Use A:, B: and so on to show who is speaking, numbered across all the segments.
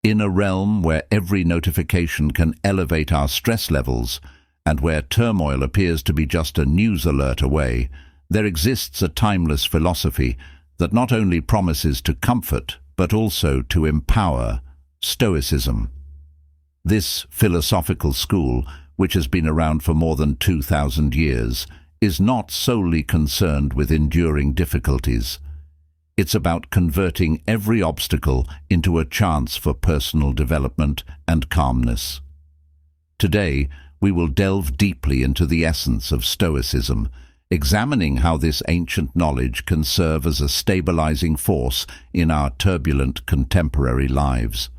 A: In a realm where every notification can elevate our stress levels, and where turmoil appears to be just a news alert away, there exists a timeless philosophy that not only promises to comfort, but also to empower: Stoicism. This philosophical school, which has been around for more than 2,000 years, is not solely concerned with enduring difficulties. It's about converting every obstacle into a chance for personal development and calmness. Today, we will delve deeply into the essence of Stoicism, examining how this ancient knowledge can serve as a stabilizing force in our turbulent contemporary lives.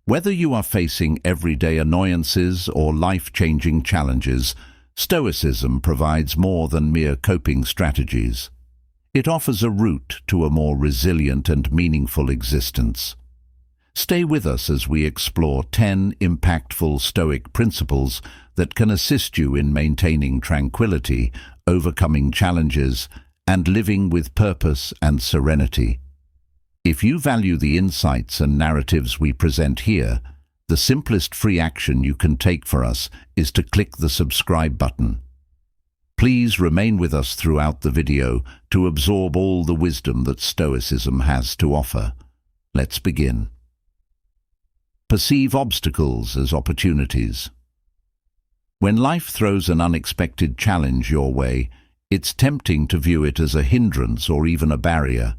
A: Whether you are facing everyday annoyances or life-changing challenges, Stoicism provides more than mere coping strategies. It offers a route to a more resilient and meaningful existence. Stay with us as we explore 10 impactful Stoic principles that can assist you in maintaining tranquility, overcoming challenges, and living with purpose and serenity. If you value the insights and narratives we present here, the simplest free action you can take for us is to click the subscribe button. Please remain with us throughout the video to absorb all the wisdom that Stoicism has to offer. Let's begin. Perceive obstacles as opportunities. When life throws an unexpected challenge your way, it's tempting to view it as a hindrance or even a barrier.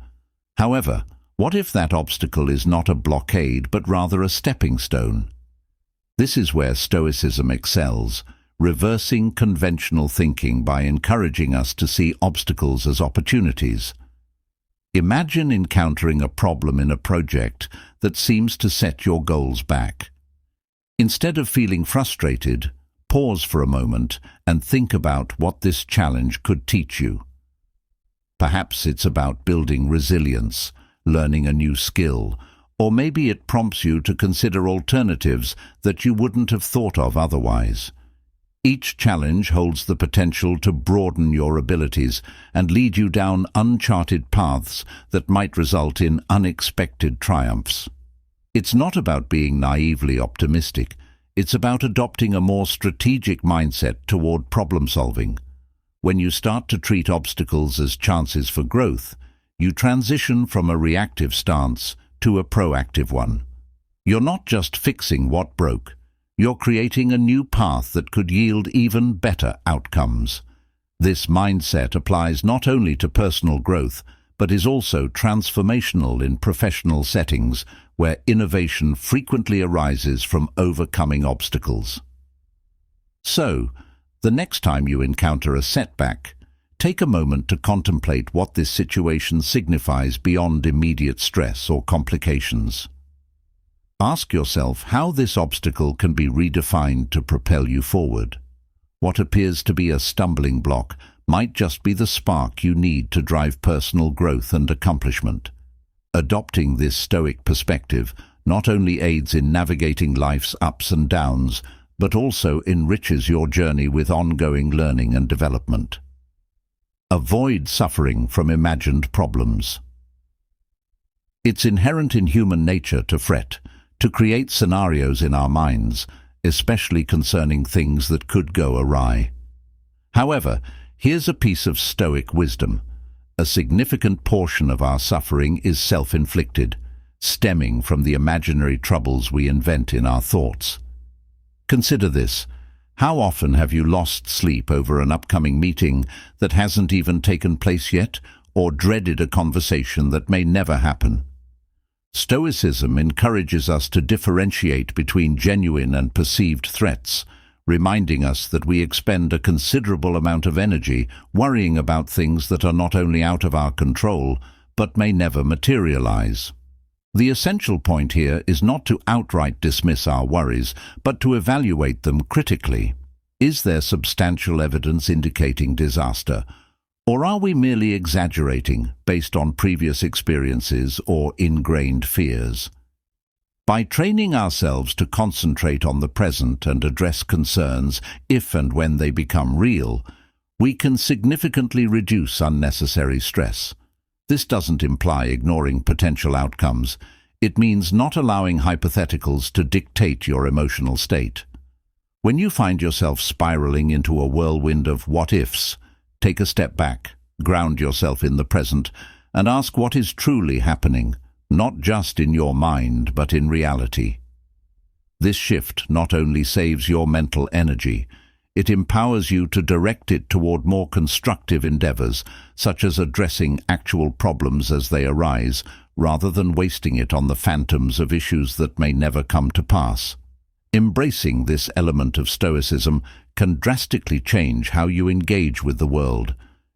A: However, what if that obstacle is not a blockade, but rather a stepping stone? This is where Stoicism excels, reversing conventional thinking by encouraging us to see obstacles as opportunities. Imagine encountering a problem in a project that seems to set your goals back. Instead of feeling frustrated, pause for a moment and think about what this challenge could teach you. Perhaps it's about building resilience, learning a new skill, or maybe it prompts you to consider alternatives that you wouldn't have thought of otherwise. Each challenge holds the potential to broaden your abilities and lead you down uncharted paths that might result in unexpected triumphs. It's not about being naively optimistic. It's about adopting a more strategic mindset toward problem solving. When you start to treat obstacles as chances for growth, you transition from a reactive stance to a proactive one. You're not just fixing what broke. You're creating a new path that could yield even better outcomes. This mindset applies not only to personal growth, but is also transformational in professional settings where innovation frequently arises from overcoming obstacles. So, the next time you encounter a setback, take a moment to contemplate what this situation signifies beyond immediate stress or complications. Ask yourself how this obstacle can be redefined to propel you forward. What appears to be a stumbling block might just be the spark you need to drive personal growth and accomplishment. Adopting this Stoic perspective not only aids in navigating life's ups and downs, but also enriches your journey with ongoing learning and development. Avoid suffering from imagined problems. It's inherent in human nature to fret, to create scenarios in our minds, especially concerning things that could go awry. However, here's a piece of Stoic wisdom. A significant portion of our suffering is self-inflicted, stemming from the imaginary troubles we invent in our thoughts. Consider this. How often have you lost sleep over an upcoming meeting that hasn't even taken place yet, or dreaded a conversation that may never happen? Stoicism encourages us to differentiate between genuine and perceived threats, reminding us that we expend a considerable amount of energy worrying about things that are not only out of our control, but may never materialize. The essential point here is not to outright dismiss our worries, but to evaluate them critically. Is there substantial evidence indicating disaster? Or are we merely exaggerating based on previous experiences or ingrained fears? By training ourselves to concentrate on the present and address concerns if and when they become real, we can significantly reduce unnecessary stress. This doesn't imply ignoring potential outcomes. It means not allowing hypotheticals to dictate your emotional state. When you find yourself spiraling into a whirlwind of what-ifs, take a step back, ground yourself in the present, and ask what is truly happening, not just in your mind, but in reality. This shift not only saves your mental energy, it empowers you to direct it toward more constructive endeavors, such as addressing actual problems as they arise, rather than wasting it on the phantoms of issues that may never come to pass. Embracing this element of Stoicism can drastically change how you engage with the world,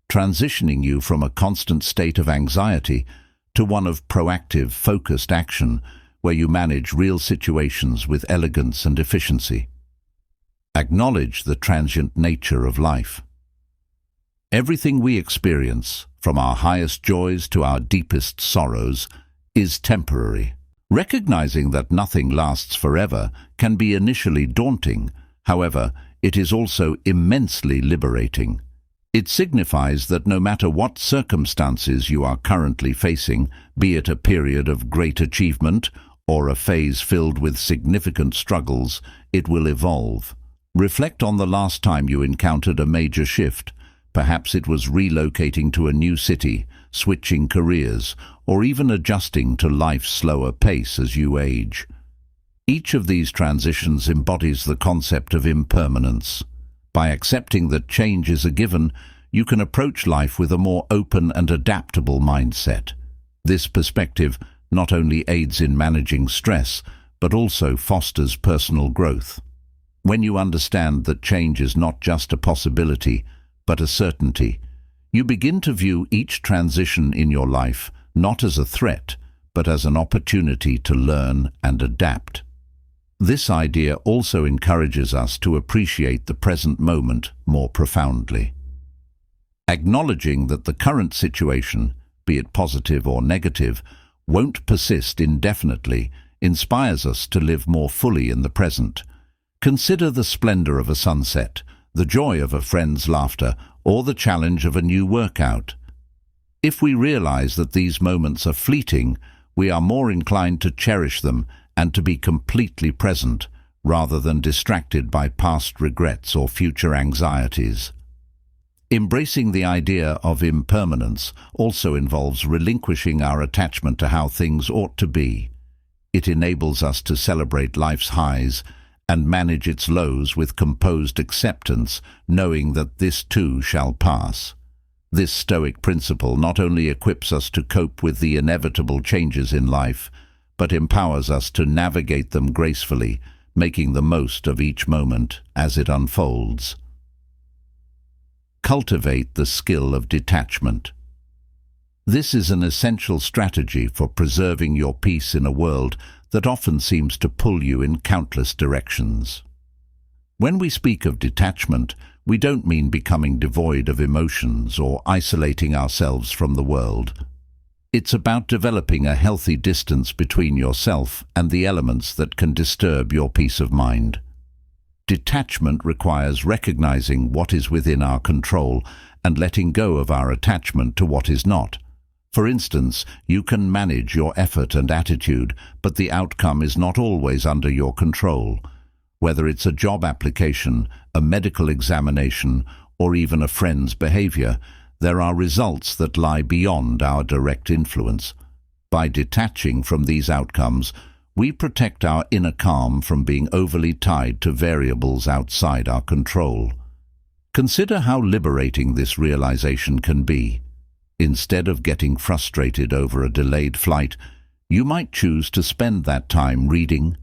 A: transitioning you from a constant state of anxiety to one of proactive, focused action, where you manage real situations with elegance and efficiency. Acknowledge the transient nature of life. Everything we experience, from our highest joys to our deepest sorrows, is temporary. Recognizing that nothing lasts forever can be initially daunting. However, it is also immensely liberating. It signifies that no matter what circumstances you are currently facing, be it a period of great achievement or a phase filled with significant struggles, it will evolve. Reflect on the last time you encountered a major shift. Perhaps it was relocating to a new city, switching careers, or even adjusting to life's slower pace as you age. Each of these transitions embodies the concept of impermanence. By accepting that change is a given, you can approach life with a more open and adaptable mindset. This perspective not only aids in managing stress, but also fosters personal growth. When you understand that change is not just a possibility, but a certainty, you begin to view each transition in your life not as a threat, but as an opportunity to learn and adapt. This idea also encourages us to appreciate the present moment more profoundly. Acknowledging that the current situation, be it positive or negative, won't persist indefinitely inspires us to live more fully in the present. Consider the splendor of a sunset, the joy of a friend's laughter, or the challenge of a new workout. If we realize that these moments are fleeting, we are more inclined to cherish them and to be completely present, rather than distracted by past regrets or future anxieties. Embracing the idea of impermanence also involves relinquishing our attachment to how things ought to be. It enables us to celebrate life's highs and manage its lows with composed acceptance, knowing that this too shall pass. This Stoic principle not only equips us to cope with the inevitable changes in life, but empowers us to navigate them gracefully, making the most of each moment as it unfolds. Cultivate the skill of detachment. This is an essential strategy for preserving your peace in a world that often seems to pull you in countless directions. When we speak of detachment, we don't mean becoming devoid of emotions or isolating ourselves from the world. It's about developing a healthy distance between yourself and the elements that can disturb your peace of mind. Detachment requires recognizing what is within our control and letting go of our attachment to what is not. For instance, you can manage your effort and attitude, but the outcome is not always under your control. Whether it's a job application, a medical examination, or even a friend's behavior, there are results that lie beyond our direct influence. By detaching from these outcomes, we protect our inner calm from being overly tied to variables outside our control. Consider how liberating this realization can be. Instead of getting frustrated over a delayed flight, you might choose to spend that time reading,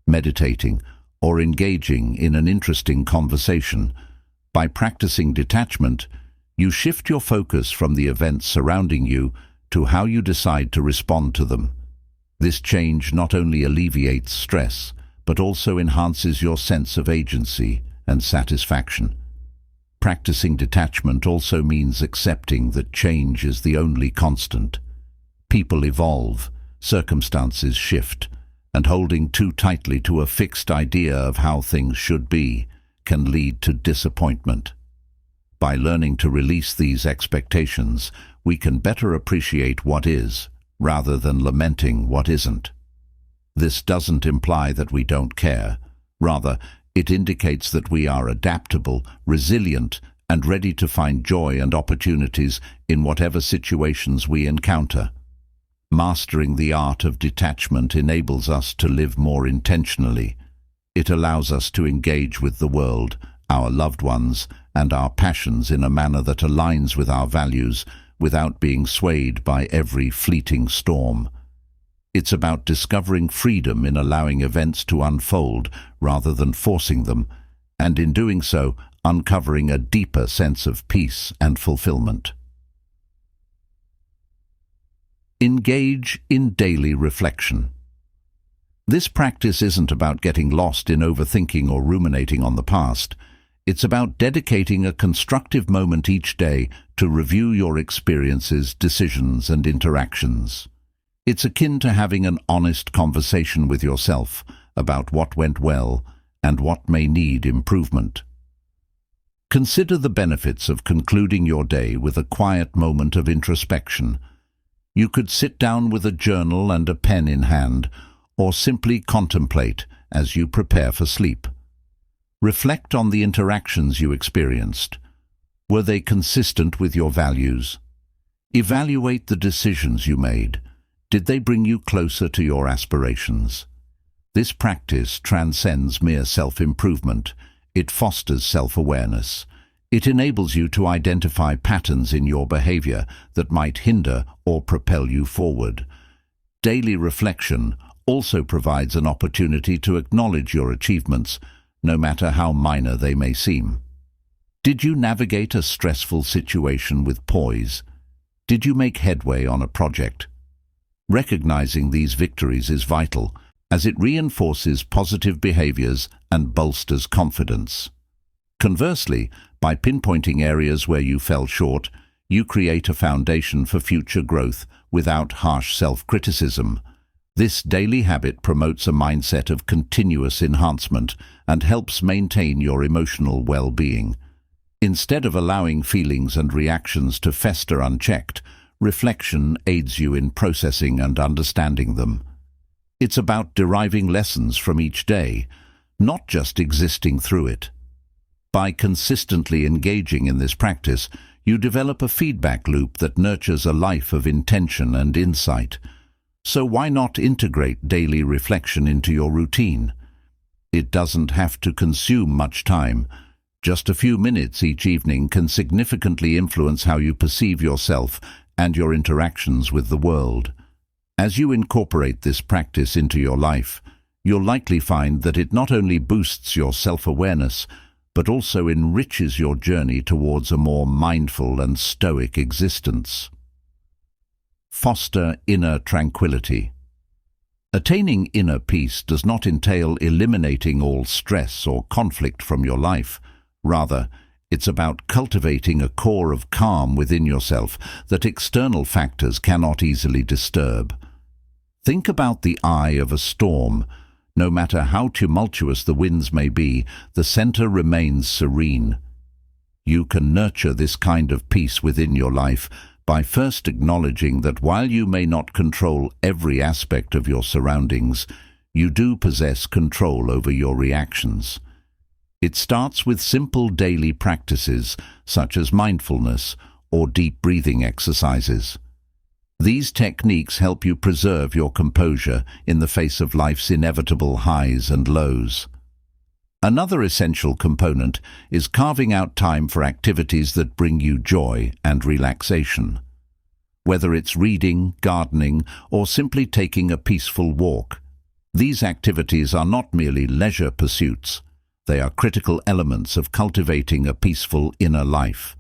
A: meditating, or engaging in an interesting conversation. By practicing detachment, you shift your focus from the events surrounding you to how you decide to respond to them. This change not only alleviates stress, but also enhances your sense of agency and satisfaction. Practicing detachment also means accepting that change is the only constant. People evolve, circumstances shift, and holding too tightly to a fixed idea of how things should be can lead to disappointment. By learning to release these expectations, we can better appreciate what is, rather than lamenting what isn't. This doesn't imply that we don't care. Rather, it indicates that we are adaptable, resilient, and ready to find joy and opportunities in whatever situations we encounter. Mastering the art of detachment enables us to live more intentionally. It allows us to engage with the world, our loved ones, and our passions in a manner that aligns with our values without being swayed by every fleeting storm. It's about discovering freedom in allowing events to unfold rather than forcing them, and in doing so, uncovering a deeper sense of peace and fulfillment. Engage in daily reflection. This practice isn't about getting lost in overthinking or ruminating on the past. It's about dedicating a constructive moment each day to review your experiences, decisions, and interactions. It's akin to having an honest conversation with yourself about what went well and what may need improvement. Consider the benefits of concluding your day with a quiet moment of introspection. You could sit down with a journal and a pen in hand, or simply contemplate as you prepare for sleep. Reflect on the interactions you experienced. Were they consistent with your values? Evaluate the decisions you made. Did they bring you closer to your aspirations? This practice transcends mere self-improvement. It fosters self-awareness. It enables you to identify patterns in your behavior that might hinder or propel you forward. Daily reflection also provides an opportunity to acknowledge your achievements, no matter how minor they may seem. Did you navigate a stressful situation with poise? Did you make headway on a project? Recognizing these victories is vital, as it reinforces positive behaviors and bolsters confidence. Conversely, by pinpointing areas where you fell short, you create a foundation for future growth without harsh self-criticism. This daily habit promotes a mindset of continuous enhancement and helps maintain your emotional well-being. Instead of allowing feelings and reactions to fester unchecked, reflection aids you in processing and understanding them. It's about deriving lessons from each day, not just existing through it. By consistently engaging in this practice, you develop a feedback loop that nurtures a life of intention and insight. So why not integrate daily reflection into your routine? It doesn't have to consume much time. Just a few minutes each evening can significantly influence how you perceive yourself and your interactions with the world. As you incorporate this practice into your life, you'll likely find that it not only boosts your self-awareness, but also enriches your journey towards a more mindful and stoic existence. Foster inner tranquility. Attaining inner peace does not entail eliminating all stress or conflict from your life. Rather, it's about cultivating a core of calm within yourself that external factors cannot easily disturb. Think about the eye of a storm. No matter how tumultuous the winds may be, the center remains serene. You can nurture this kind of peace within your life by first acknowledging that while you may not control every aspect of your surroundings, you do possess control over your reactions. It starts with simple daily practices such as mindfulness or deep breathing exercises. These techniques help you preserve your composure in the face of life's inevitable highs and lows. Another essential component is carving out time for activities that bring you joy and relaxation. Whether it's reading, gardening, or simply taking a peaceful walk, these activities are not merely leisure pursuits. They are critical elements of cultivating a peaceful inner life.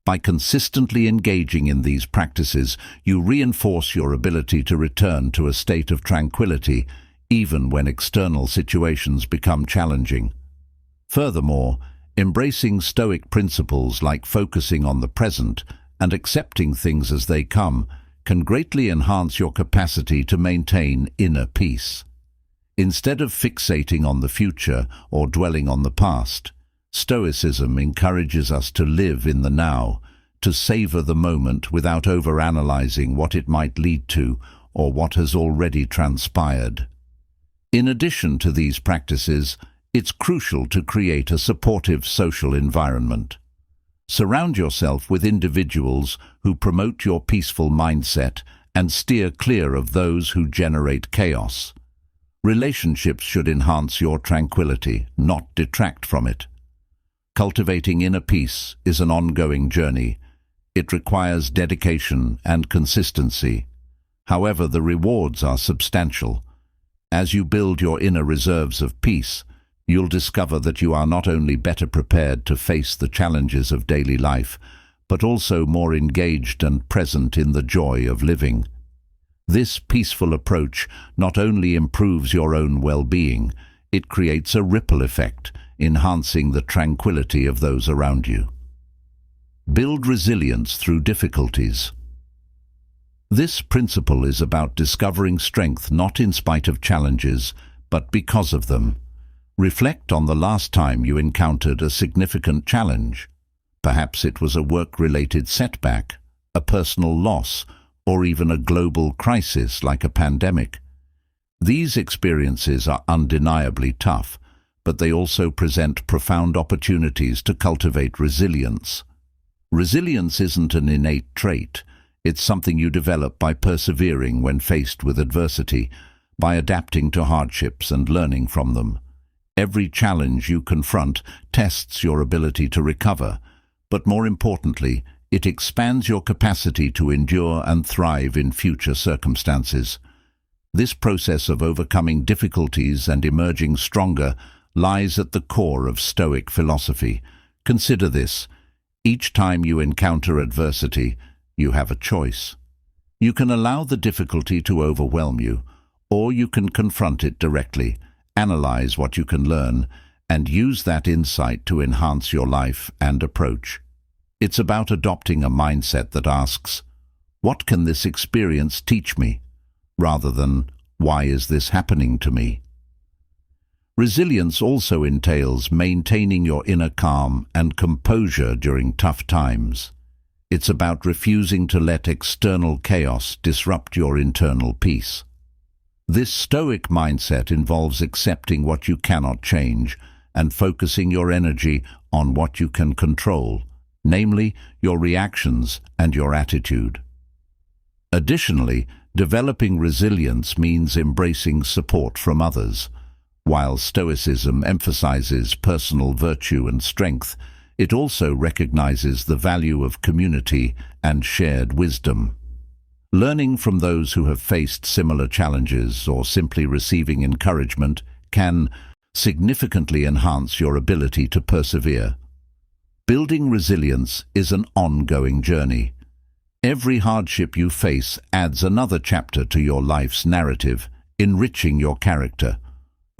A: By consistently engaging in these practices, you reinforce your ability to return to a state of tranquility, even when external situations become challenging. Furthermore, embracing Stoic principles like focusing on the present and accepting things as they come can greatly enhance your capacity to maintain inner peace. Instead of fixating on the future or dwelling on the past, Stoicism encourages us to live in the now, to savor the moment without overanalyzing what it might lead to or what has already transpired. In addition to these practices, it's crucial to create a supportive social environment. Surround yourself with individuals who promote your peaceful mindset and steer clear of those who generate chaos. Relationships should enhance your tranquility, not detract from it. Cultivating inner peace is an ongoing journey. It requires dedication and consistency. However, the rewards are substantial. As you build your inner reserves of peace, you'll discover that you are not only better prepared to face the challenges of daily life, but also more engaged and present in the joy of living. This peaceful approach not only improves your own well-being, it creates a ripple effect, enhancing the tranquility of those around you. Build resilience through difficulties. This principle is about discovering strength not in spite of challenges, but because of them. Reflect on the last time you encountered a significant challenge. Perhaps it was a work-related setback, a personal loss, or even a global crisis like a pandemic. These experiences are undeniably tough, but they also present profound opportunities to cultivate resilience. Resilience isn't an innate trait. It's something you develop by persevering when faced with adversity, by adapting to hardships and learning from them. Every challenge you confront tests your ability to recover, but more importantly, it expands your capacity to endure and thrive in future circumstances. This process of overcoming difficulties and emerging stronger lies at the core of Stoic philosophy. Consider this: each time you encounter adversity, you have a choice. You can allow the difficulty to overwhelm you, or you can confront it directly, analyze what you can learn, and use that insight to enhance your life and approach. It's about adopting a mindset that asks, "What can this experience teach me?" rather than, "Why is this happening to me?" Resilience also entails maintaining your inner calm and composure during tough times. It's about refusing to let external chaos disrupt your internal peace. This Stoic mindset involves accepting what you cannot change and focusing your energy on what you can control, namely your reactions and your attitude. Additionally, developing resilience means embracing support from others. While Stoicism emphasizes personal virtue and strength, it also recognizes the value of community and shared wisdom. Learning from those who have faced similar challenges or simply receiving encouragement can significantly enhance your ability to persevere. Building resilience is an ongoing journey. Every hardship you face adds another chapter to your life's narrative, enriching your character.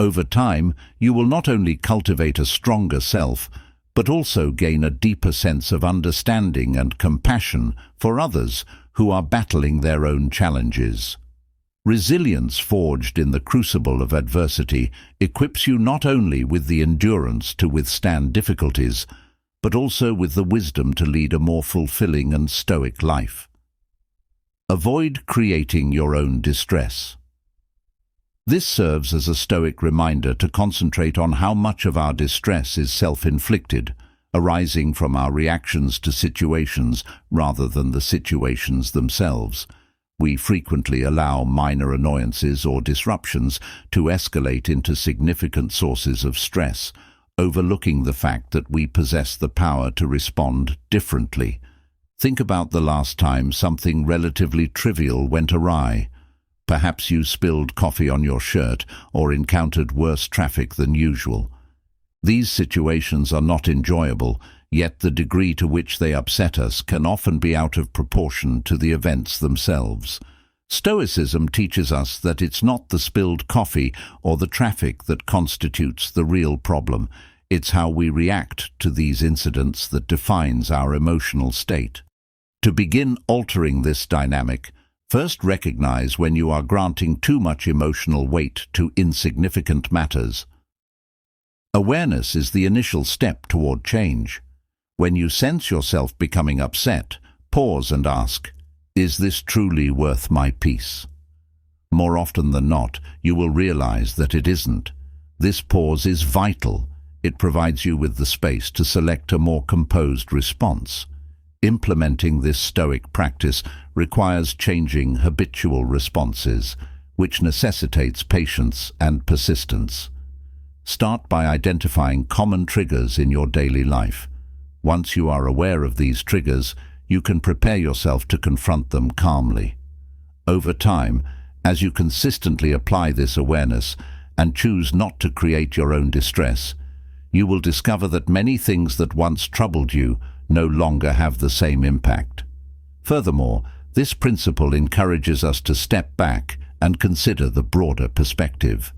A: Over time, you will not only cultivate a stronger self, but also gain a deeper sense of understanding and compassion for others who are battling their own challenges. Resilience forged in the crucible of adversity equips you not only with the endurance to withstand difficulties, but also with the wisdom to lead a more fulfilling and stoic life. Avoid creating your own distress. This serves as a Stoic reminder to concentrate on how much of our distress is self-inflicted, arising from our reactions to situations rather than the situations themselves. We frequently allow minor annoyances or disruptions to escalate into significant sources of stress, overlooking the fact that we possess the power to respond differently. Think about the last time something relatively trivial went awry. Perhaps you spilled coffee on your shirt or encountered worse traffic than usual. These situations are not enjoyable, yet the degree to which they upset us can often be out of proportion to the events themselves. Stoicism teaches us that it's not the spilled coffee or the traffic that constitutes the real problem. It's how we react to these incidents that defines our emotional state. To begin altering this dynamic, first recognize when you are granting too much emotional weight to insignificant matters. Awareness is the initial step toward change. When you sense yourself becoming upset, pause and ask, "Is this truly worth my peace?" More often than not, you will realize that it isn't. This pause is vital. It provides you with the space to select a more composed response. Implementing this Stoic practice requires changing habitual responses, which necessitates patience and persistence. Start by identifying common triggers in your daily life. Once you are aware of these triggers, you can prepare yourself to confront them calmly. Over time, as you consistently apply this awareness and choose not to create your own distress, you will discover that many things that once troubled you no longer have the same impact. Furthermore, this principle encourages us to step back and consider the broader perspective.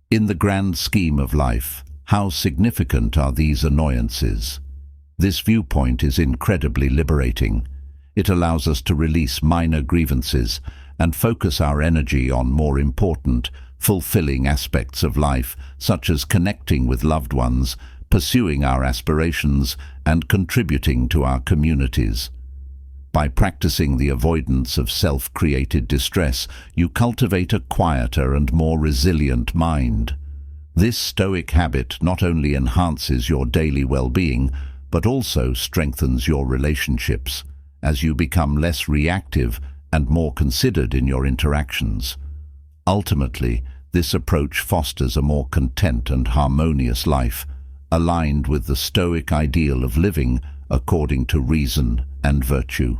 A: In the grand scheme of life, how significant are these annoyances? This viewpoint is incredibly liberating. It allows us to release minor grievances and focus our energy on more important, fulfilling aspects of life, such as connecting with loved ones, pursuing our aspirations, and contributing to our communities. By practicing the avoidance of self-created distress, you cultivate a quieter and more resilient mind. This Stoic habit not only enhances your daily well-being, but also strengthens your relationships, as you become less reactive and more considered in your interactions. Ultimately, this approach fosters a more content and harmonious life, aligned with the Stoic ideal of living according to reason and virtue.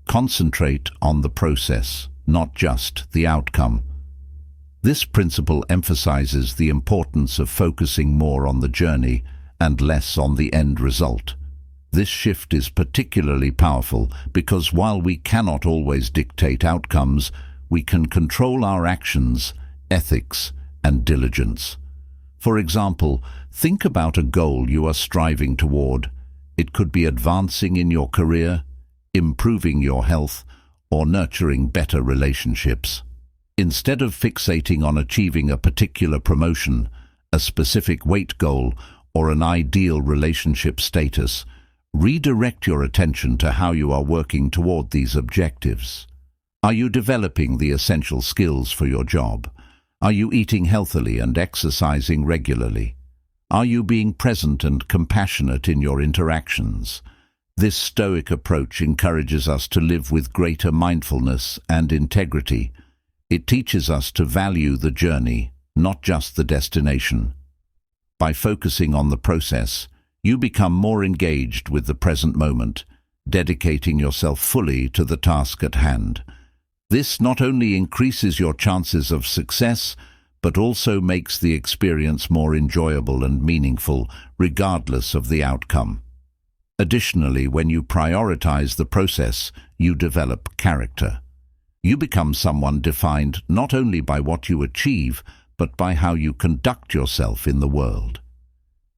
A: Concentrate on the process, not just the outcome. This principle emphasizes the importance of focusing more on the journey and less on the end result. This shift is particularly powerful because while we cannot always dictate outcomes, we can control our actions, ethics, and diligence. For example, think about a goal you are striving toward. It could be advancing in your career, improving your health, or nurturing better relationships. Instead of fixating on achieving a particular promotion, a specific weight goal, or an ideal relationship status, redirect your attention to how you are working toward these objectives. Are you developing the essential skills for your job? Are you eating healthily and exercising regularly? Are you being present and compassionate in your interactions? This Stoic approach encourages us to live with greater mindfulness and integrity. It teaches us to value the journey, not just the destination. By focusing on the process, you become more engaged with the present moment, dedicating yourself fully to the task at hand. This not only increases your chances of success, but also makes the experience more enjoyable and meaningful, regardless of the outcome. Additionally, when you prioritize the process, you develop character. You become someone defined not only by what you achieve, but by how you conduct yourself in the world.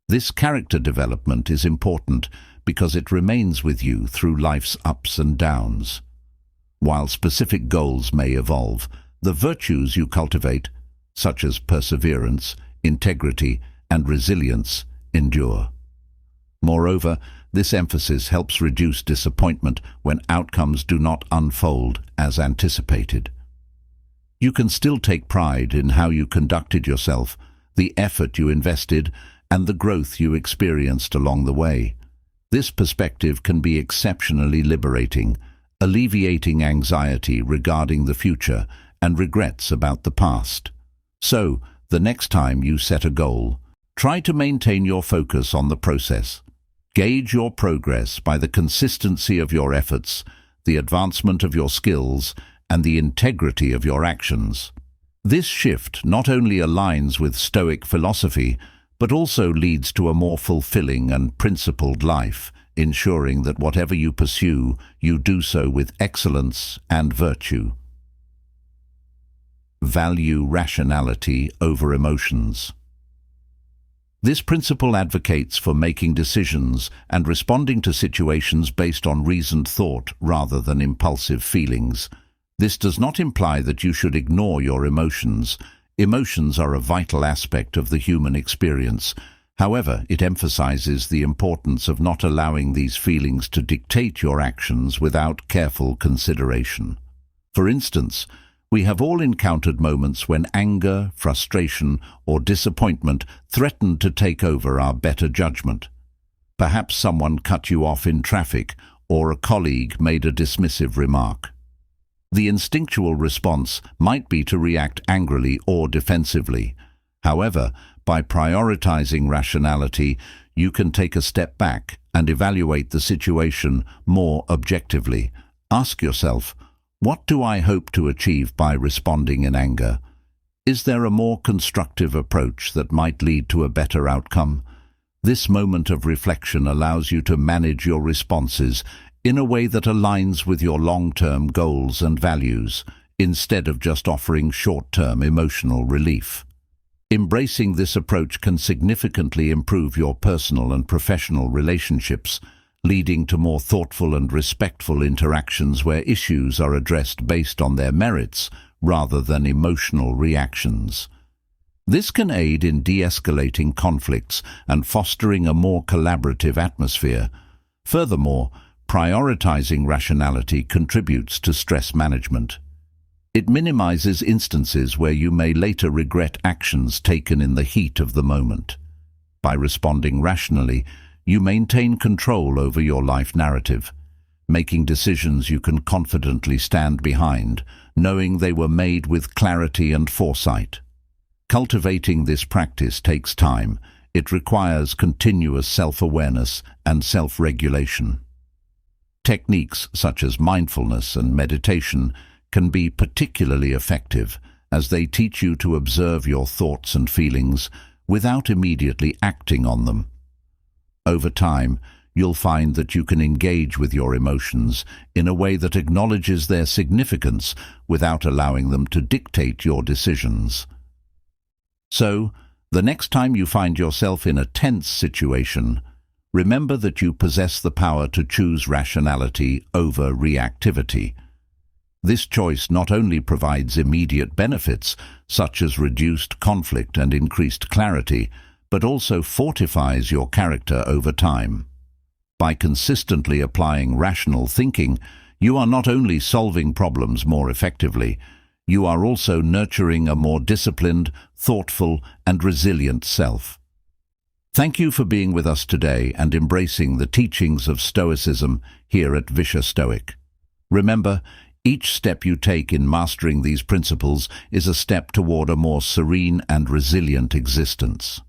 A: This character development is important because it remains with you through life's ups and downs. While specific goals may evolve, the virtues you cultivate, such as perseverance, integrity, and resilience, endure. Moreover, this emphasis helps reduce disappointment when outcomes do not unfold as anticipated. You can still take pride in how you conducted yourself, the effort you invested, and the growth you experienced along the way. This perspective can be exceptionally liberating, alleviating anxiety regarding the future and regrets about the past. So, the next time you set a goal, try to maintain your focus on the process. Gauge your progress by the consistency of your efforts, the advancement of your skills, and the integrity of your actions. This shift not only aligns with Stoic philosophy, but also leads to a more fulfilling and principled life, ensuring that whatever you pursue, you do so with excellence and virtue. Value rationality over emotions. This principle advocates for making decisions and responding to situations based on reasoned thought rather than impulsive feelings. This does not imply that you should ignore your emotions. Emotions are a vital aspect of the human experience. However, it emphasizes the importance of not allowing these feelings to dictate your actions without careful consideration. For instance, We have all encountered moments when anger, frustration, or disappointment threatened to take over our better judgment. Perhaps someone cut you off in traffic, or a colleague made a dismissive remark. The instinctual response might be to react angrily or defensively. However, by prioritizing rationality, you can take a step back and evaluate the situation more objectively. Ask yourself, what do I hope to achieve by responding in anger? Is there a more constructive approach that might lead to a better outcome? This moment of reflection allows you to manage your responses in a way that aligns with your long-term goals and values, instead of just offering short-term emotional relief. Embracing this approach can significantly improve your personal and professional relationships, leading to more thoughtful and respectful interactions where issues are addressed based on their merits rather than emotional reactions. This can aid in de-escalating conflicts and fostering a more collaborative atmosphere. Furthermore, prioritizing rationality contributes to stress management. It minimizes instances where you may later regret actions taken in the heat of the moment. By responding rationally, you maintain control over your life narrative, making decisions you can confidently stand behind, knowing they were made with clarity and foresight. Cultivating this practice takes time. It requires continuous self-awareness and self-regulation. Techniques such as mindfulness and meditation can be particularly effective, as they teach you to observe your thoughts and feelings without immediately acting on them. Over time, you'll find that you can engage with your emotions in a way that acknowledges their significance without allowing them to dictate your decisions. So, the next time you find yourself in a tense situation, remember that you possess the power to choose rationality over reactivity. This choice not only provides immediate benefits, such as reduced conflict and increased clarity, but also fortifies your character over time. By consistently applying rational thinking, you are not only solving problems more effectively, you are also nurturing a more disciplined, thoughtful, and resilient self. Thank you for being with us today and embracing the teachings of Stoicism here at Visha Stoic. Remember, each step you take in mastering these principles is a step toward a more serene and resilient existence.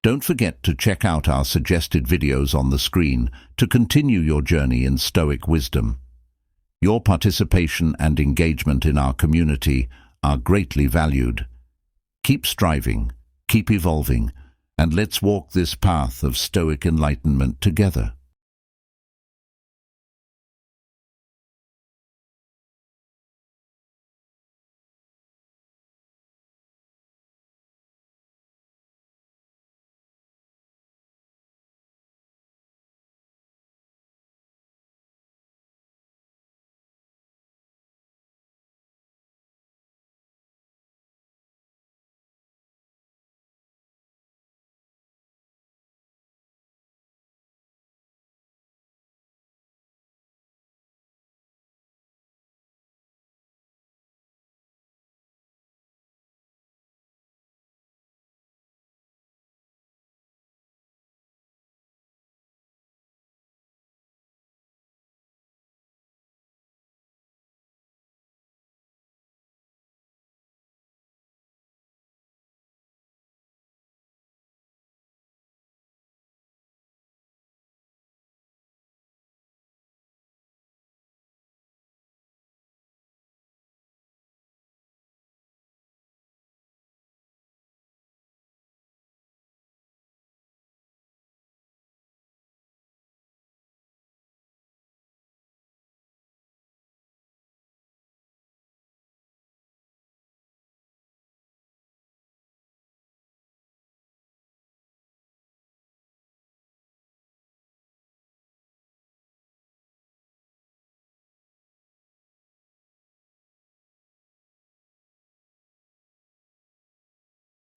A: Don't forget to check out our suggested videos on the screen to continue your journey in Stoic wisdom. Your participation and engagement in our community are greatly valued. Keep striving, keep evolving, and let's walk this path of Stoic enlightenment together.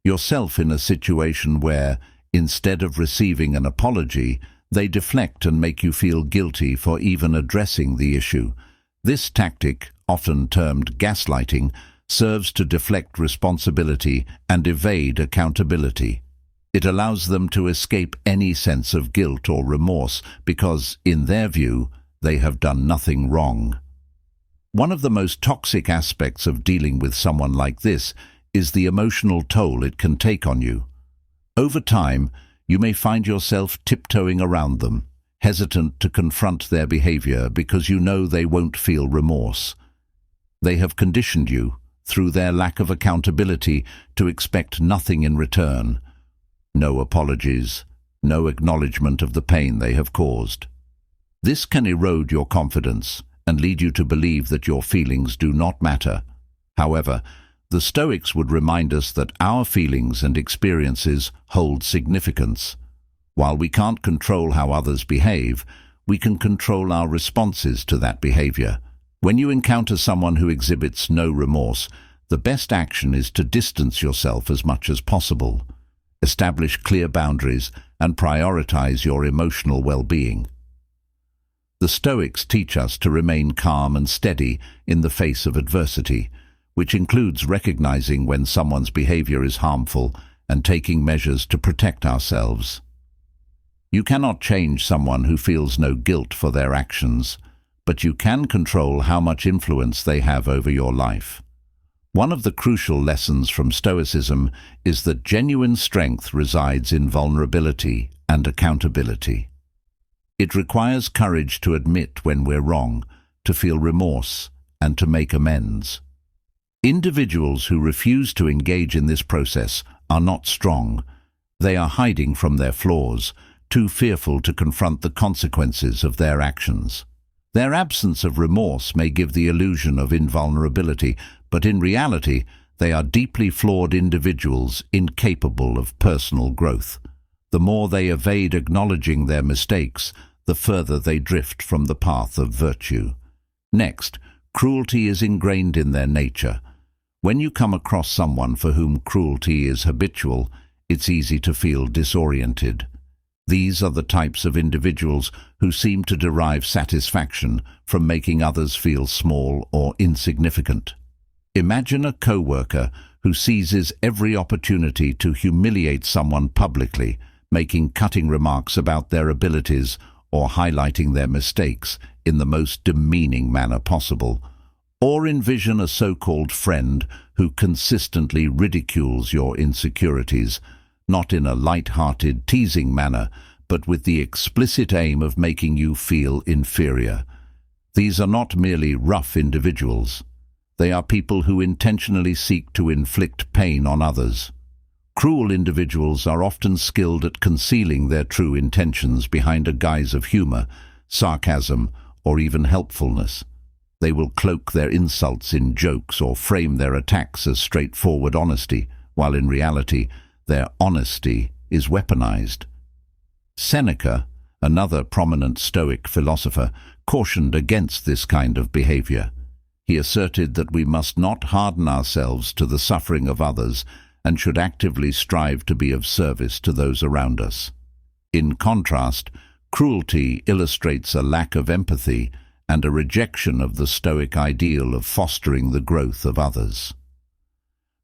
A: Yourself in a situation where, instead of receiving an apology, they deflect and make you feel guilty for even addressing the issue. This tactic, often termed gaslighting, serves to deflect responsibility and evade accountability. It allows them to escape any sense of guilt or remorse because, in their view, they have done nothing wrong. One of the most toxic aspects of dealing with someone like this is the emotional toll it can take on you. Over time, you may find yourself tiptoeing around them, hesitant to confront their behavior because you know they won't feel remorse. They have conditioned you, through their lack of accountability, to expect nothing in return. No apologies, no acknowledgement of the pain they have caused. This can erode your confidence and lead you to believe that your feelings do not matter. However, the Stoics would remind us that our feelings and experiences hold significance. While we can't control how others behave, we can control our responses to that behavior. When you encounter someone who exhibits no remorse, the best action is to distance yourself as much as possible. Establish clear boundaries and prioritize your emotional well-being. The Stoics teach us to remain calm and steady in the face of adversity, which includes recognizing when someone's behavior is harmful and taking measures to protect ourselves. You cannot change someone who feels no guilt for their actions, but you can control how much influence they have over your life. One of the crucial lessons from Stoicism is that genuine strength resides in vulnerability and accountability. It requires courage to admit when we're wrong, to feel remorse, and to make amends. Individuals who refuse to engage in this process are not strong. They are hiding from their flaws, too fearful to confront the consequences of their actions. Their absence of remorse may give the illusion of invulnerability, but in reality, they are deeply flawed individuals incapable of personal growth. The more they evade acknowledging their mistakes, the further they drift from the path of virtue. Next, cruelty is ingrained in their nature. When you come across someone for whom cruelty is habitual, it's easy to feel disoriented. These are the types of individuals who seem to derive satisfaction from making others feel small or insignificant. Imagine a co-worker who seizes every opportunity to humiliate someone publicly, making cutting remarks about their abilities or highlighting their mistakes in the most demeaning manner possible. Or envision a so-called friend who consistently ridicules your insecurities, not in a light-hearted, teasing manner, but with the explicit aim of making you feel inferior. These are not merely rough individuals. They are people who intentionally seek to inflict pain on others. Cruel individuals are often skilled at concealing their true intentions behind a guise of humor, sarcasm, or even helpfulness. They will cloak their insults in jokes or frame their attacks as straightforward honesty, while in reality, their honesty is weaponized. Seneca, another prominent Stoic philosopher, cautioned against this kind of behavior. He asserted that we must not harden ourselves to the suffering of others and should actively strive to be of service to those around us. In contrast, cruelty illustrates a lack of empathy and a rejection of the Stoic ideal of fostering the growth of others.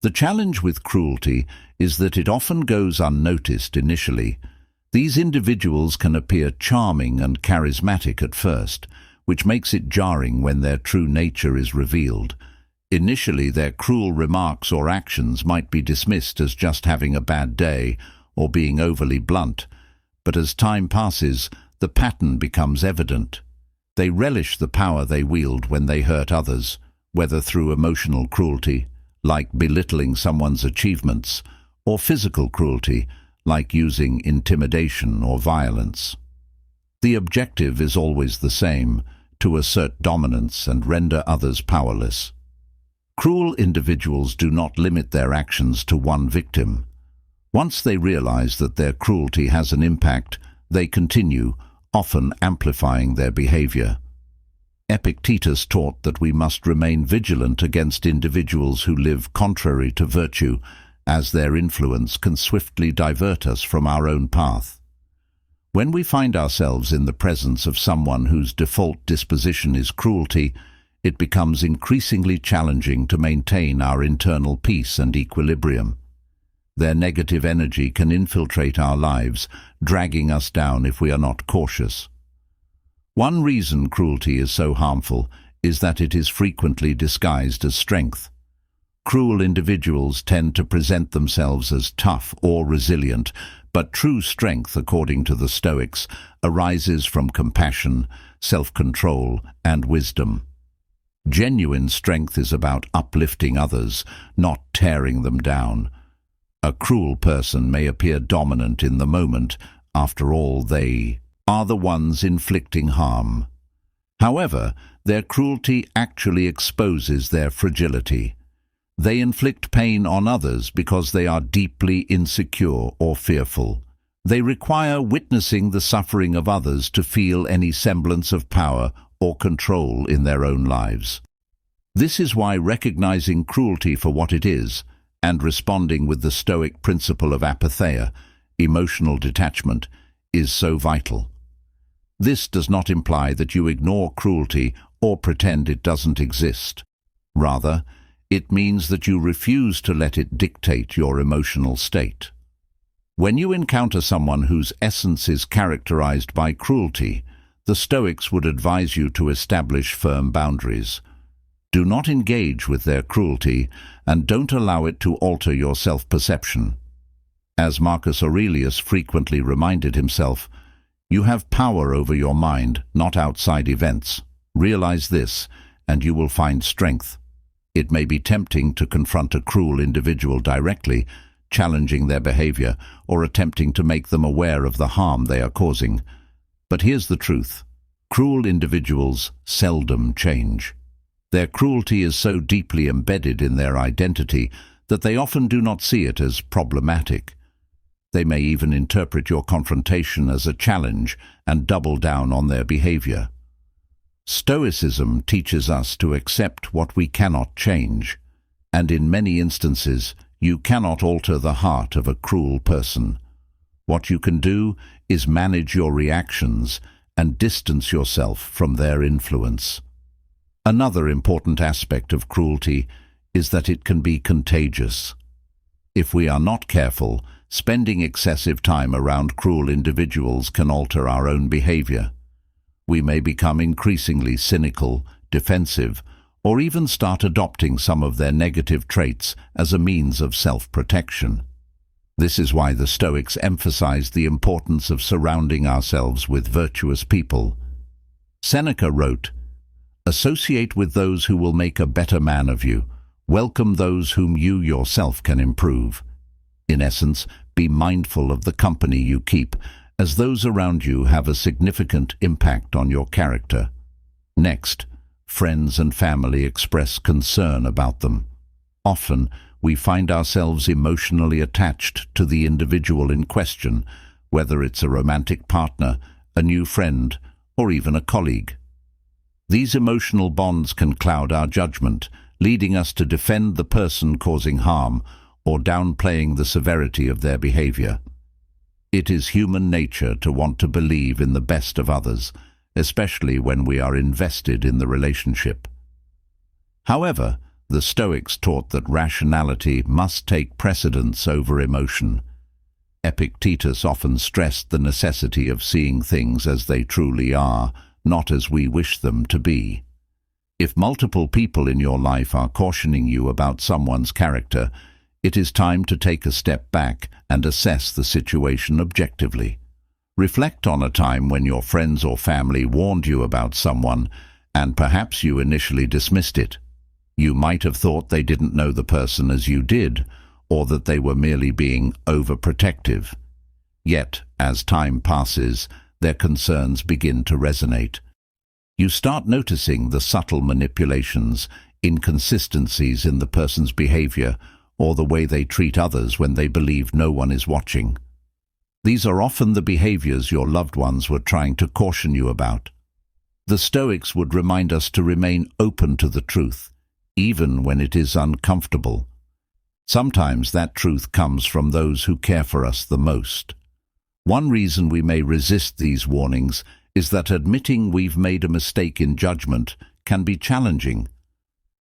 A: The challenge with cruelty is that it often goes unnoticed initially. These individuals can appear charming and charismatic at first, which makes it jarring when their true nature is revealed. Initially, their cruel remarks or actions might be dismissed as just having a bad day or being overly blunt, but as time passes, the pattern becomes evident. They relish the power they wield when they hurt others, whether through emotional cruelty, like belittling someone's achievements, or physical cruelty, like using intimidation or violence. The objective is always the same: to assert dominance and render others powerless. Cruel individuals do not limit their actions to one victim. Once they realize that their cruelty has an impact, they continue, often amplifying their behavior. Epictetus taught that we must remain vigilant against individuals who live contrary to virtue, as their influence can swiftly divert us from our own path. When we find ourselves in the presence of someone whose default disposition is cruelty, it becomes increasingly challenging to maintain our internal peace and equilibrium. Their negative energy can infiltrate our lives, dragging us down if we are not cautious. One reason cruelty is so harmful is that it is frequently disguised as strength. Cruel individuals tend to present themselves as tough or resilient, but true strength, according to the Stoics, arises from compassion, self-control, and wisdom. Genuine strength is about uplifting others, not tearing them down. A cruel person may appear dominant in the moment. After all, they are the ones inflicting harm. However, their cruelty actually exposes their fragility. They inflict pain on others because they are deeply insecure or fearful. They require witnessing the suffering of others to feel any semblance of power or control in their own lives. This is why recognizing cruelty for what it is and responding with the Stoic principle of apatheia, emotional detachment, is so vital. This does not imply that you ignore cruelty or pretend it doesn't exist. Rather, it means that you refuse to let it dictate your emotional state. When you encounter someone whose essence is characterized by cruelty, the Stoics would advise you to establish firm boundaries. Do not engage with their cruelty, and don't allow it to alter your self-perception. As Marcus Aurelius frequently reminded himself, you have power over your mind, not outside events. Realize this, and you will find strength. It may be tempting to confront a cruel individual directly, challenging their behavior or attempting to make them aware of the harm they are causing. But here's the truth. Cruel individuals seldom change. Their cruelty is so deeply embedded in their identity that they often do not see it as problematic. They may even interpret your confrontation as a challenge and double down on their behavior. Stoicism teaches us to accept what we cannot change, and in many instances, you cannot alter the heart of a cruel person. What you can do is manage your reactions and distance yourself from their influence. Another important aspect of cruelty is that it can be contagious. If we are not careful, spending excessive time around cruel individuals can alter our own behavior. We may become increasingly cynical, defensive, or even start adopting some of their negative traits as a means of self-protection. This is why the Stoics emphasized the importance of surrounding ourselves with virtuous people. Seneca wrote, "Associate with those who will make a better man of you. Welcome those whom you yourself can improve." In essence, be mindful of the company you keep, as those around you have a significant impact on your character. Next, friends and family express concern about them. Often, we find ourselves emotionally attached to the individual in question, whether it's a romantic partner, a new friend, or even a colleague. These emotional bonds can cloud our judgment, leading us to defend the person causing harm or downplaying the severity of their behavior. It is human nature to want to believe in the best of others, especially when we are invested in the relationship. However, the Stoics taught that rationality must take precedence over emotion. Epictetus often stressed the necessity of seeing things as they truly are, not as we wish them to be. If multiple people in your life are cautioning you about someone's character, it is time to take a step back and assess the situation objectively. Reflect on a time when your friends or family warned you about someone, and perhaps you initially dismissed it. You might have thought they didn't know the person as you did, or that they were merely being overprotective. Yet, as time passes, their concerns begin to resonate. You start noticing the subtle manipulations, inconsistencies in the person's behavior, or the way they treat others when they believe no one is watching. These are often the behaviors your loved ones were trying to caution you about. The Stoics would remind us to remain open to the truth, even when it is uncomfortable. Sometimes that truth comes from those who care for us the most. One reason we may resist these warnings is that admitting we've made a mistake in judgment can be challenging.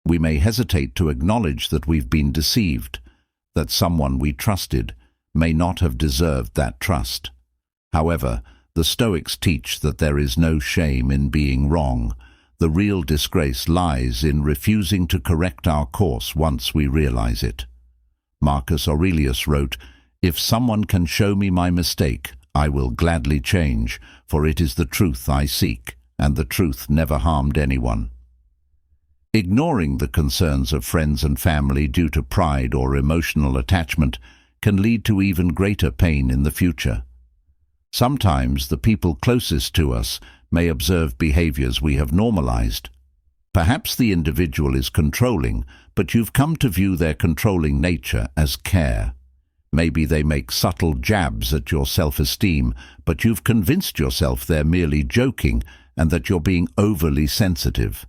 A: We may hesitate to acknowledge that we've been deceived, that someone we trusted may not have deserved that trust. However, the Stoics teach that there is no shame in being wrong. The real disgrace lies in refusing to correct our course once we realize it. Marcus Aurelius wrote, "If someone can show me my mistake, I will gladly change, for it is the truth I seek, and the truth never harmed anyone." Ignoring the concerns of friends and family due to pride or emotional attachment can lead to even greater pain in the future. Sometimes the people closest to us may observe behaviors we have normalized. Perhaps the individual is controlling, but you've come to view their controlling nature as care. Maybe they make subtle jabs at your self-esteem, but you've convinced yourself they're merely joking and that you're being overly sensitive.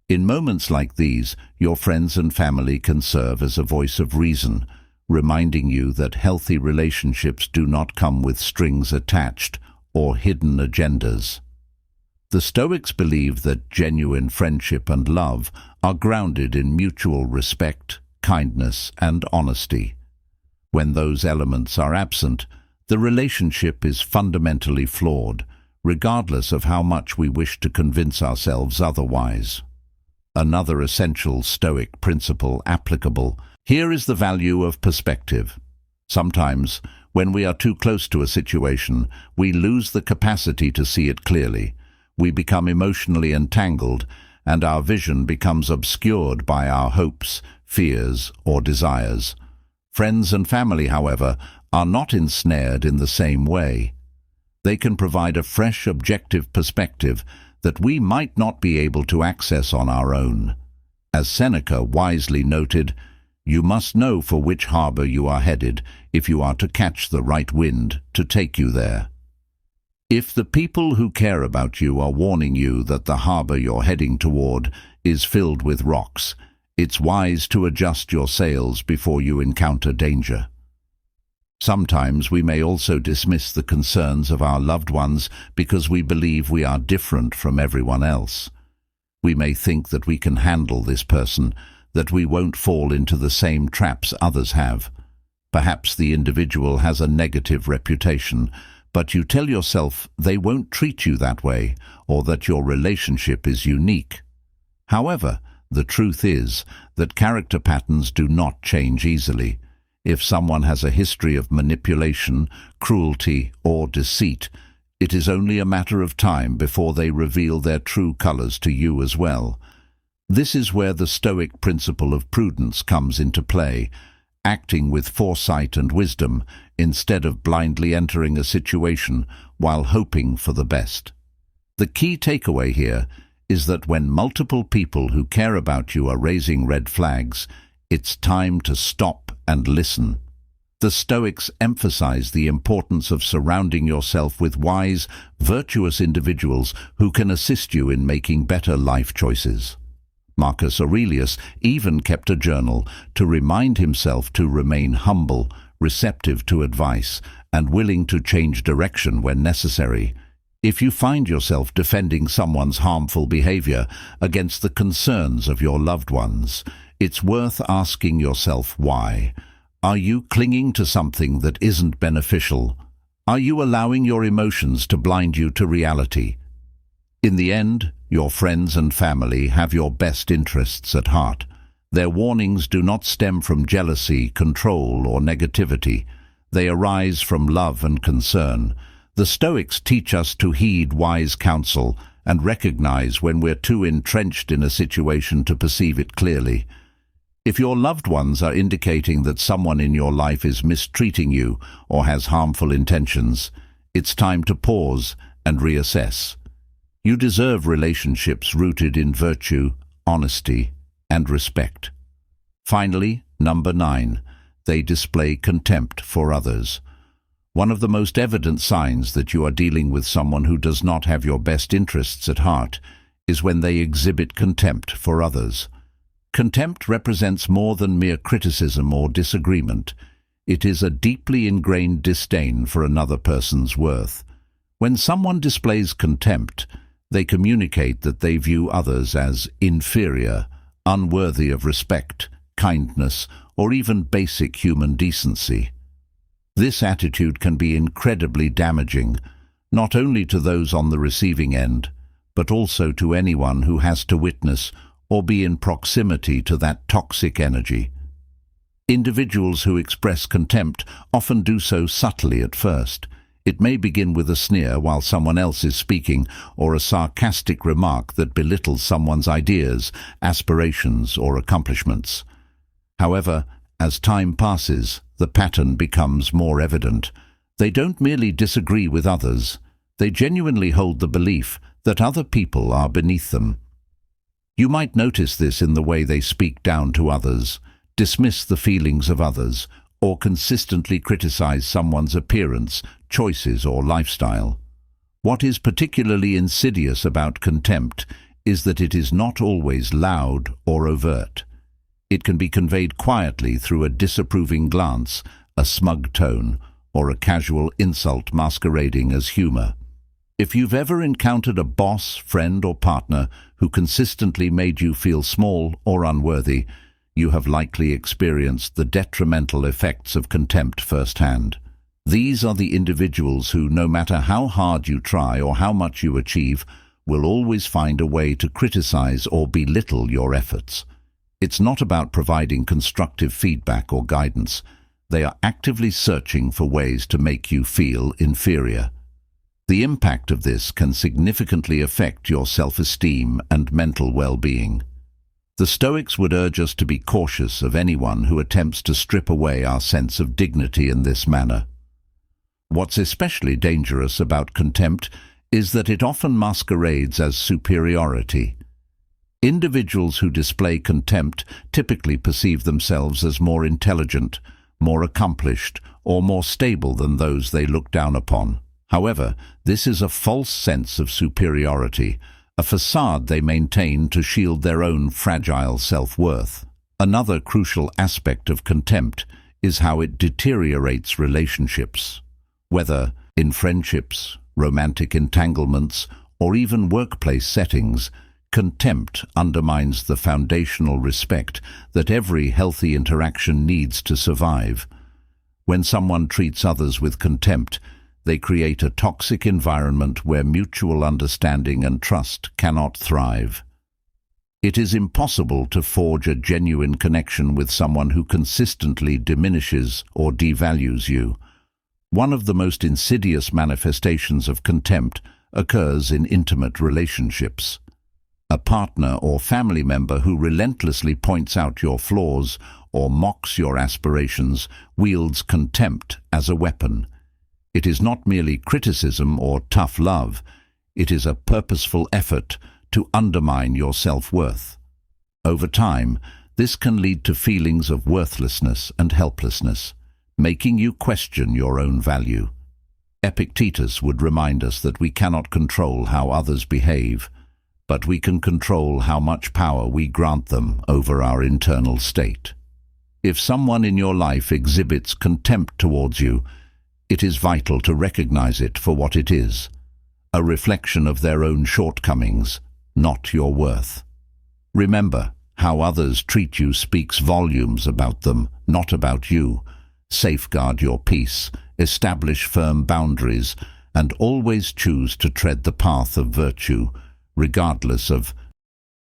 A: In moments like these, your friends and family can serve as a voice of reason, reminding you that healthy relationships do not come with strings attached or hidden agendas. The Stoics believe that genuine friendship and love are grounded in mutual respect, kindness, and honesty. When those elements are absent, the relationship is fundamentally flawed, regardless of how much we wish to convince ourselves otherwise. Another essential Stoic principle applicable here is the value of perspective. Sometimes, when we are too close to a situation, we lose the capacity to see it clearly. We become emotionally entangled, and our vision becomes obscured by our hopes, fears, or desires. Friends and family, however, are not ensnared in the same way. They can provide a fresh, objective perspective that we might not be able to access on our own. As Seneca wisely noted, "You must know for which harbor you are headed if you are to catch the right wind to take you there." If the people who care about you are warning you that the harbor you're heading toward is filled with rocks, it's wise to adjust your sails before you encounter danger. Sometimes we may also dismiss the concerns of our loved ones because we believe we are different from everyone else. We may think that we can handle this person, that we won't fall into the same traps others have. Perhaps the individual has a negative reputation, but you tell yourself they won't treat you that way, or that your relationship is unique. However, the truth is that character patterns do not change easily. If someone has a history of manipulation, cruelty, or deceit, it is only a matter of time before they reveal their true colors to you as well. This is where the Stoic principle of prudence comes into play, acting with foresight and wisdom instead of blindly entering a situation while hoping for the best. The key takeaway here is that when multiple people who care about you are raising red flags, it's time to stop and listen. The Stoics emphasize the importance of surrounding yourself with wise, virtuous individuals who can assist you in making better life choices. Marcus Aurelius even kept a journal to remind himself to remain humble, receptive to advice, and willing to change direction when necessary. If you find yourself defending someone's harmful behavior against the concerns of your loved ones, it's worth asking yourself why. Are you clinging to something that isn't beneficial? Are you allowing your emotions to blind you to reality? In the end, your friends and family have your best interests at heart. Their warnings do not stem from jealousy, control, or negativity. They arise from love and concern. The Stoics teach us to heed wise counsel and recognize when we're too entrenched in a situation to perceive it clearly. If your loved ones are indicating that someone in your life is mistreating you or has harmful intentions, it's time to pause and reassess. You deserve relationships rooted in virtue, honesty, and respect. Finally, number 9, they display contempt for others. One of the most evident signs that you are dealing with someone who does not have your best interests at heart is when they exhibit contempt for others. Contempt represents more than mere criticism or disagreement. It is a deeply ingrained disdain for another person's worth. When someone displays contempt, They communicate that they view others as inferior, unworthy of respect, kindness, or even basic human decency. This attitude can be incredibly damaging, not only to those on the receiving end, but also to anyone who has to witness or be in proximity to that toxic energy. Individuals who express contempt often do so subtly at first. It may begin with a sneer while someone else is speaking, or a sarcastic remark that belittles someone's ideas, aspirations, or accomplishments. However, as time passes, the pattern becomes more evident. They don't merely disagree with others, they genuinely hold the belief that other people are beneath them. You might notice this in the way they speak down to others, dismiss the feelings of others, or consistently criticize someone's appearance, choices, or lifestyle. What is particularly insidious about contempt is that it is not always loud or overt. It can be conveyed quietly through a disapproving glance, a smug tone, or a casual insult masquerading as humor. If you've ever encountered a boss, friend, or partner who consistently made you feel small or unworthy, you have likely experienced the detrimental effects of contempt firsthand. These are the individuals who, no matter how hard you try or how much you achieve, will always find a way to criticize or belittle your efforts. It's not about providing constructive feedback or guidance. They are actively searching for ways to make you feel inferior. The impact of this can significantly affect your self-esteem and mental well-being. The Stoics would urge us to be cautious of anyone who attempts to strip away our sense of dignity in this manner. What's especially dangerous about contempt is that it often masquerades as superiority. Individuals who display contempt typically perceive themselves as more intelligent, more accomplished, or more stable than those they look down upon. However, this is a false sense of superiority, a facade they maintain to shield their own fragile self-worth. Another crucial aspect of contempt is how it deteriorates relationships. Whether in friendships, romantic entanglements, or even workplace settings, contempt undermines the foundational respect that every healthy interaction needs to survive. When someone treats others with contempt, they create a toxic environment where mutual understanding and trust cannot thrive. It is impossible to forge a genuine connection with someone who consistently diminishes or devalues you. One of the most insidious manifestations of contempt occurs in intimate relationships. A partner or family member who relentlessly points out your flaws or mocks your aspirations wields contempt as a weapon. It is not merely criticism or tough love, it is a purposeful effort to undermine your self-worth. Over time, this can lead to feelings of worthlessness and helplessness, making you question your own value. Epictetus would remind us that we cannot control how others behave, but we can control how much power we grant them over our internal state. If someone in your life exhibits contempt towards you, it is vital to recognize it for what it is, a reflection of their own shortcomings, not your worth. Remember, how others treat you speaks volumes about them, not about you. Safeguard your peace, establish firm boundaries, and always choose to tread the path of virtue, regardless of